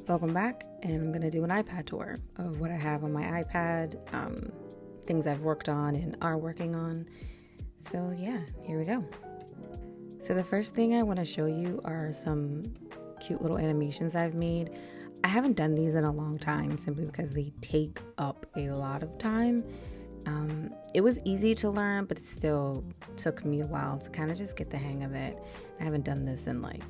Welcome back, and I'm going to do an iPad tour of what I have on my iPad, things I've worked on and are working on. So yeah, here we go. So the first thing I want to show you are some cute little animations I've made. I haven't done these in a long time simply because they take up a lot of time. It was easy to learn, but it still took me a while to kind of just get the hang of it. I haven't done this in like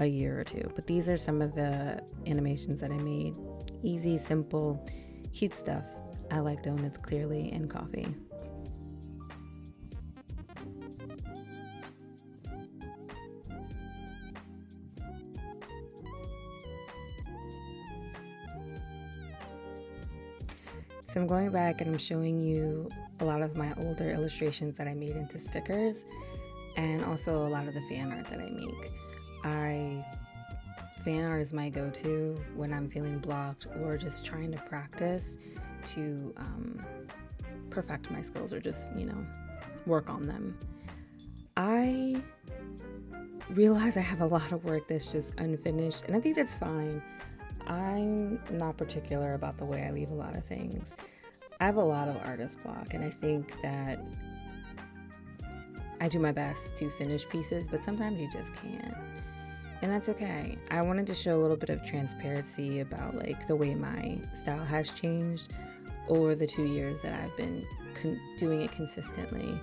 a year or two, but these are some of the animations that I made. Easy, simple, cute stuff. I like donuts clearly and coffee. So I'm going back and I'm showing you a lot of my older illustrations that I made into stickers, and also a lot of the fan art that I make. Fan art is my go-to when I'm feeling blocked or just trying to practice to perfect my skills or just, work on them. I realize I have a lot of work that's just unfinished, and I think that's fine. I'm not particular about the way I leave a lot of things. I have a lot of artist block, and I think that I do my best to finish pieces, but sometimes you just can't. And that's okay. I wanted to show a little bit of transparency about like the way my style has changed over the 2 years that I've been doing it consistently.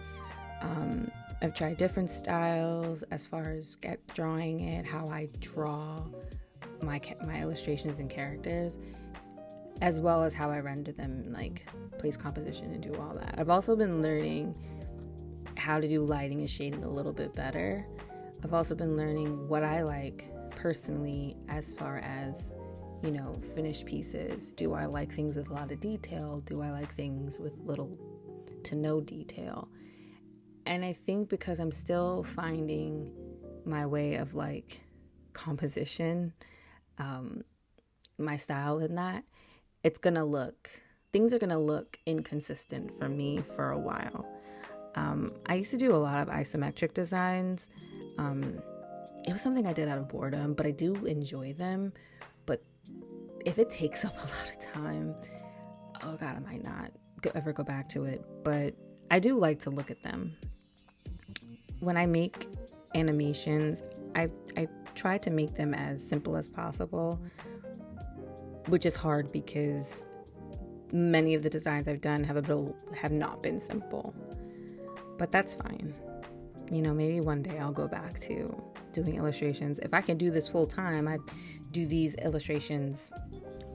I've tried different styles as far as drawing it, how I draw my illustrations and characters, as well as how I render them, like place composition and do all that. I've also been learning how to do lighting and shading a little bit better. I've also been learning what I like personally as far as, finished pieces. Do I like things with a lot of detail? Do I like things with little to no detail? And I think because I'm still finding my way of like composition, my style in that, things are gonna look inconsistent for me for a while. I used to do a lot of isometric designs. It was something I did out of boredom, but I do enjoy them. But if it takes up a lot of time, oh God, I might not ever go back to it. But I do like to look at them. When I make animations, I try to make them as simple as possible, which is hard because many of the designs I've done have not been simple. But that's fine. Maybe one day I'll go back to doing illustrations. If I can do this full time, I do these illustrations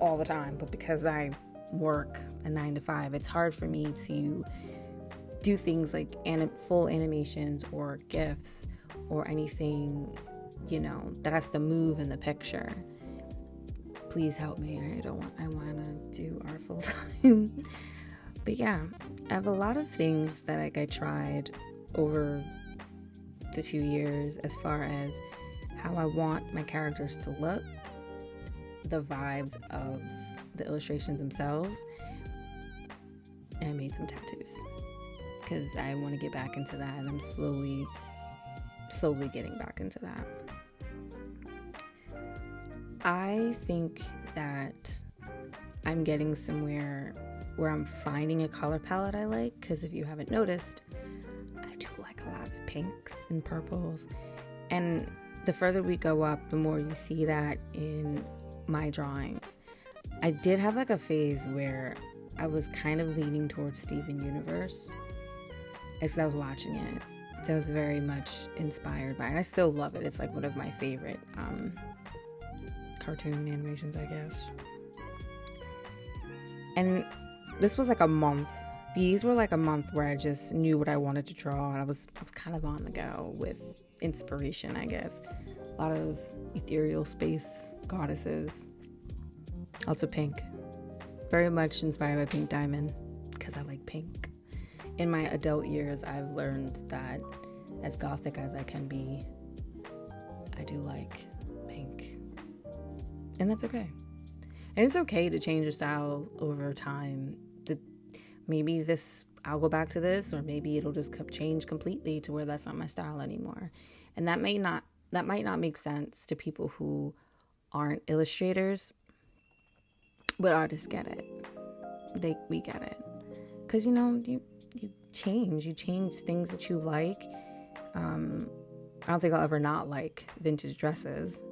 all the time. But because I work a 9 to 5, it's hard for me to do things like full animations or GIFs or anything, that has to move in the picture. Please help me. I want to do art full time. But yeah, I have a lot of things that I tried over the 2 years as far as how I want my characters to look, the vibes of the illustrations themselves, and I made some tattoos because I want to get back into that, and I'm slowly getting back into that. I think that I'm getting somewhere where I'm finding a color palette I like, because if you haven't noticed, I do like a lot of pinks and purples, and the further we go up, the more you see that in my drawings. I did have like a phase where I was kind of leaning towards Steven Universe as I was watching it, so I was very much inspired by it. I still love it. It's like one of my favorite cartoon animations, I guess. And this was like a month. These were like a month where I just knew what I wanted to draw, and I was kind of on the go with inspiration, I guess. A lot of ethereal space goddesses. Also pink. Very much inspired by Pink Diamond because I like pink. In my adult years, I've learned that as gothic as I can be, I do like pink. And that's okay. And it's okay to change your style over time. Maybe I'll go back to this, or maybe it'll just change completely to where that's not my style anymore. And that might not make sense to people who aren't illustrators, But artists get it. We get it. Because, you change things that you like. I don't think I'll ever not like vintage dresses.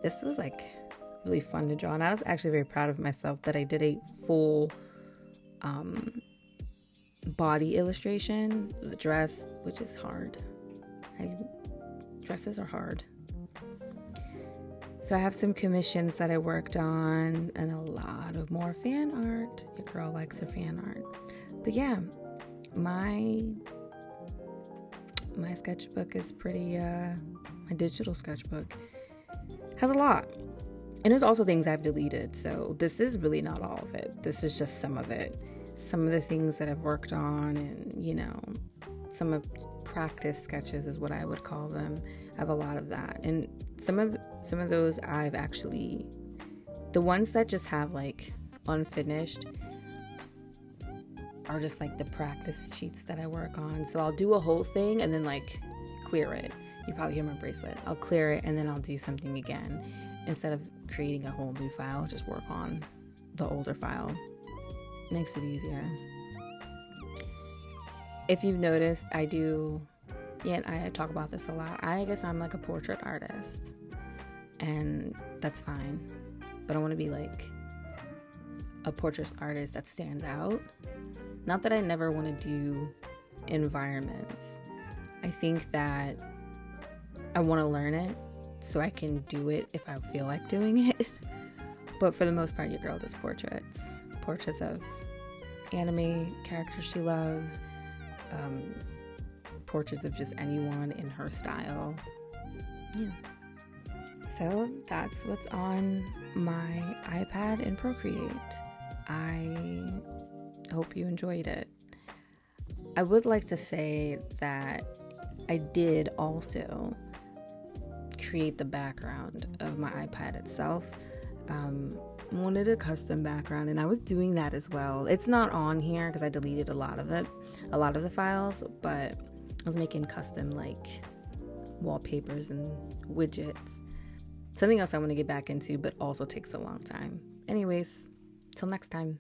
This was like really fun to draw, and I was actually very proud of myself that I did a full body illustration of the dress, which is hard. Dresses are hard. So I have some commissions that I worked on and a lot of more fan art. Your girl likes her fan art. But yeah, my sketchbook is pretty, my digital sketchbook has a lot. And there's also things I've deleted. So this is really not all of it. This is just some of it. Some of the things that I've worked on and, some of practice sketches is what I would call them. I have a lot of that. And some of those I've actually, the ones that just have like unfinished are just like the practice sheets that I work on. So I'll do a whole thing and then like clear it. You probably hear my bracelet. I'll clear it and then I'll do something again. Instead of creating a whole new file, just work on the older file. Makes it easier. If you've noticed, I talk about this a lot. I guess I'm like a portrait artist, and that's fine. But I want to be like a portrait artist that stands out. Not that I never want to do environments. I think that I want to learn it so I can do it if I feel like doing it. But for the most part, your girl does portraits of anime characters she loves, portraits of just anyone in her style. Yeah. So that's what's on my iPad in Procreate. I hope you enjoyed it. I would like to say that I did also create the background of my iPad itself. Wanted a custom background, and I was doing that as well. It's not on here because I deleted a lot of the files, but I was making custom like wallpapers and widgets. Something else I want to get back into, but also takes a long time. Anyways, till next time.